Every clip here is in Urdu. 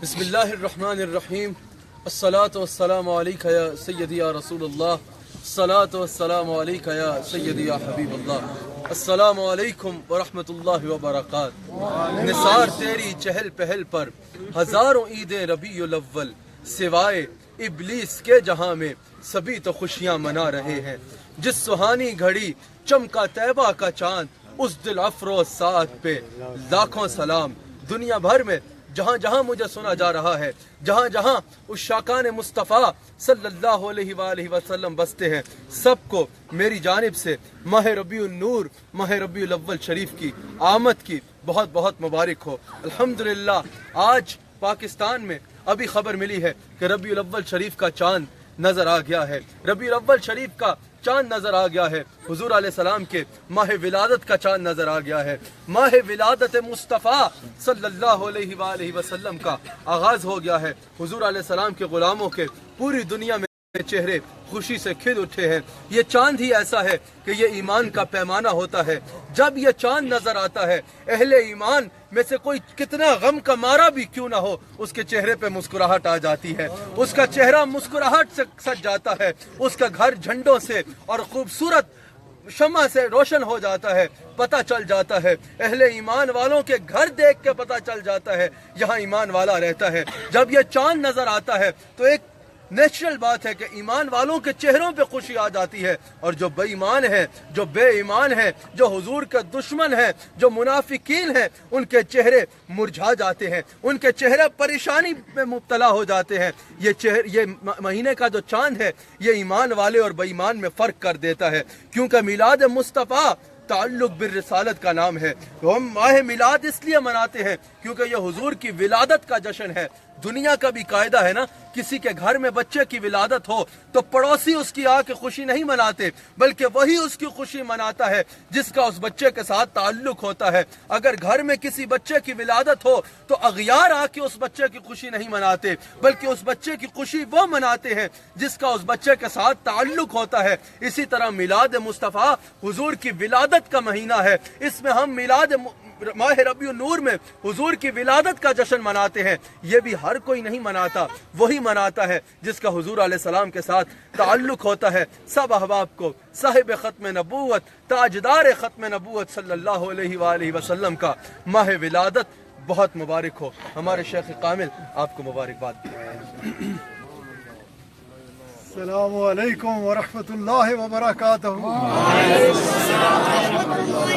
بسم اللہ الرحمن الرحیم الصلاة والسلام علیکہ یا سیدی یا رسول اللہ، الصلاة والسلام علیکہ یا سیدی یا حبیب اللہ، السلام علیکم ورحمۃ اللہ وبرکاتہ۔ نثار تیری چہل پہل پر ہزاروں عید ربیع الاول، سوائے ابلیس کے جہاں میں سبھی تو خوشیاں منا رہے ہیں۔ جس سہانی گھڑی چمکا طیبہ کا چاند، اس دل افروز ساعت پہ لاکھوں سلام۔ دنیا بھر میں جہاں جہاں مجھے سنا جا رہا ہے، جہاں جہاں اس شاکان مصطفیٰ صلی اللہ علیہ وآلہ وسلم بستے ہیں، سب کو میری جانب سے ماہ ربیع النور، ماہ ربیع الاول شریف کی آمد کی بہت بہت مبارک ہو۔ الحمدللہ آج پاکستان میں ابھی خبر ملی ہے کہ ربیع الاول شریف کا چاند نظر آ گیا ہے، ربیع الاول شریف کا چاند نظر آ گیا ہے، حضور علیہ السلام کے ماہ ولادت کا چاند نظر آ گیا ہے، ماہ ولادت مصطفیٰ صلی اللہ علیہ وآلہ وسلم کا آغاز ہو گیا ہے۔ حضور علیہ السلام کے غلاموں کے پوری دنیا میں چہرے خوشی سے کھل اٹھے ہیں۔ یہ چاند ہی ایسا ہے کہ یہ ایمان کا پیمانہ ہوتا ہے۔ جب یہ چاند نظر آتا ہے، اہل ایمان میں سے کوئی کتنا غم کا مارا بھی کیوں نہ ہو، اس کے چہرے پہ مسکراہٹ آ جاتی ہے، اس کا چہرہ مسکراہٹ سے سج جاتا ہے، اس کا گھر جھنڈوں سے اور خوبصورت شمع سے روشن ہو جاتا ہے۔ پتہ چل جاتا ہے، اہل ایمان والوں کے گھر دیکھ کے پتہ چل جاتا ہے یہاں ایمان والا رہتا ہے۔ جب یہ چاند نظر آتا ہے تو ایک نیچرل بات ہے کہ ایمان والوں کے چہروں پہ خوشی آ جاتی ہے، اور جو بے ایمان ہیں، جو بے ایمان ہیں، جو حضور کے دشمن ہیں، جو منافقین ہیں، ان کے چہرے مرجھا جاتے ہیں، ان کے چہرے پریشانی میں مبتلا ہو جاتے ہیں۔ یہ مہینے کا جو چاند ہے یہ ایمان والے اور بے ایمان میں فرق کر دیتا ہے، کیونکہ میلاد مصطفیٰ تعلق بالرسالت کا نام ہے۔ تو ہم ماہ میلاد اس لیے مناتے ہیں کیونکہ یہ حضور کی ولادت کا جشن ہے۔ دنیا کا بھی قاعدہ ہے نا، کسی کے گھر میں بچے کی ولادت ہو تو پڑوسی اس کی آ کے خوشی نہیں مناتے، بلکہ وہی اس کی خوشی مناتا ہے جس کا اس بچے کے ساتھ تعلق ہوتا ہے۔ اگر گھر میں کسی بچے کی ولادت ہو تو اغیار آ کے اس بچے کی خوشی نہیں مناتے، بلکہ اس بچے کی خوشی وہ مناتے ہیں جس کا اس بچے کے ساتھ تعلق ہوتا ہے۔ اسی طرح میلاد مصطفیٰ حضور کی ولادت کا مہینہ ہے، اس میں ہم ماہ ربیع النور میں حضور کی ولادت کا جشن مناتے ہیں۔ یہ بھی ہر کوئی نہیں مناتا، وہی مناتا ہے جس کا حضور علیہ السلام کے ساتھ تعلق ہوتا ہے۔ سب احباب کو صاحب ختم نبوت، تاجدار ختم نبوت صلی اللہ علیہ وآلہ وسلم کا ماہ ولادت بہت مبارک ہو۔ ہمارے شیخ کامل آپ کو مبارکباد۔ السلام علیکم ورحمۃ اللہ وبرکاتہ۔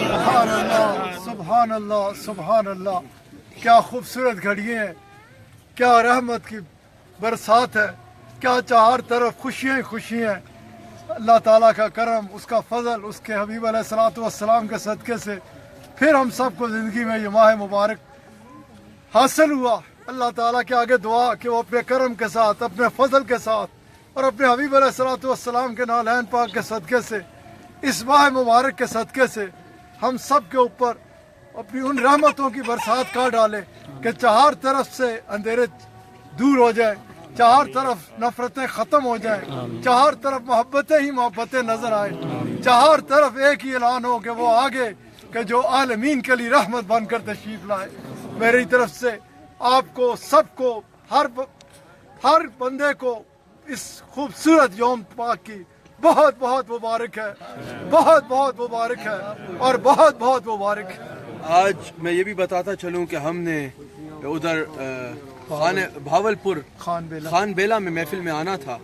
سبحان اللہ، سبحان اللہ، سبحان اللہ۔ کیا خوبصورت گھڑیاں ہیں، کیا رحمت کی برسات ہے، کیا چار طرف خوشیاں خوشیاں ہیں۔ اللہ تعالیٰ کا کرم، اس کا فضل، اس کے حبیب علیہ الصلوۃ والسلام کے صدقے سے پھر ہم سب کو زندگی میں یہ ماہ مبارک حاصل ہوا۔ اللہ تعالیٰ کے آگے دعا کہ وہ اپنے کرم کے ساتھ، اپنے فضل کے ساتھ اور اپنے حبیب علیہ الصلوۃ والسلام کے نالین پاک کے صدقے سے، اس ماہ مبارک کے صدقے سے ہم سب کے اوپر اپنی ان رحمتوں کی برسات کا ڈالے کہ چار طرف سے اندھیرے دور ہو جائیں، چار طرف نفرتیں ختم ہو جائیں، چار طرف محبتیں ہی محبتیں نظر آئیں، چار طرف ایک ہی اعلان ہو کہ وہ آگے کہ جو عالمین کے لیے رحمت بن کر تشریف لائے۔ میری طرف سے آپ کو سب کو، ہر بندے کو اس خوبصورت یوم پاک کی بہت بہت مبارک ہے، بہت بہت مبارک ہے اور بہت بہت مبارک ہے۔ آج میں یہ بھی بتاتا چلوں کہ ہم نے ادھر بھاولپور خان بیلا میں محفل میں آنا تھا۔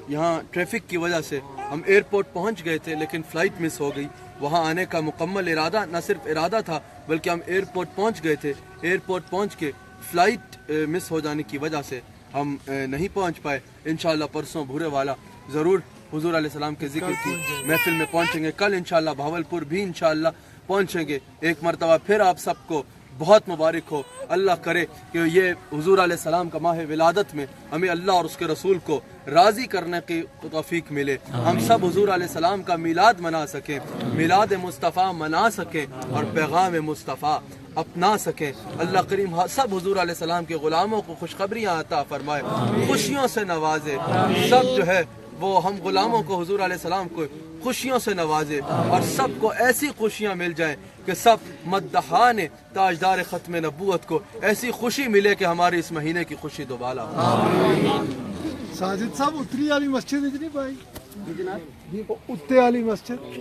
یہاں ٹریفک کی وجہ سے ہم ایئرپورٹ پہنچ گئے تھے لیکن فلائٹ مس ہو گئی۔ وہاں آنے کا مکمل ارادہ، نہ صرف ارادہ تھا بلکہ ہم ایئرپورٹ پہنچ گئے تھے۔ ایئرپورٹ پہنچ کے فلائٹ مس ہو جانے کی وجہ سے ہم نہیں پہنچ پائے۔ انشاءاللہ پرسوں بھورے والا ضرور حضور علیہ السلام کے ذکر کی محفل میں پہنچیں گے۔ کل انشاءاللہ بھاولپور بھی انشاءاللہ پہنچیں گے۔ ایک مرتبہ پھر آپ سب کو بہت مبارک ہو۔ اللہ کرے کہ یہ حضور علیہ السلام کا ماہ ولادت میں ہمیں اللہ اور اس کے رسول کو راضی کرنے کی توفیق ملے، ہم سب حضور علیہ السلام کا میلاد منا سکیں، میلاد مصطفیٰ منا سکیں اور پیغام مصطفیٰ اپنا سکیں۔ اللہ کریم سب حضور علیہ السلام کے غلاموں کو خوشخبریاں عطا فرمائے، خوشیوں سے نوازے۔ سب جو ہے وہ ہم غلاموں کو، حضور علیہ السلام کو خوشیوں سے نوازے اور سب کو ایسی خوشیاں مل جائیں کہ سب مدحان تاجدار ختم نبوت کو ایسی خوشی ملے کہ ہماری اس مہینے کی خوشی دوبالا ہو۔ ساجد صاحب اتری والی مسجد نہیں بھائی اتنے والی مسجد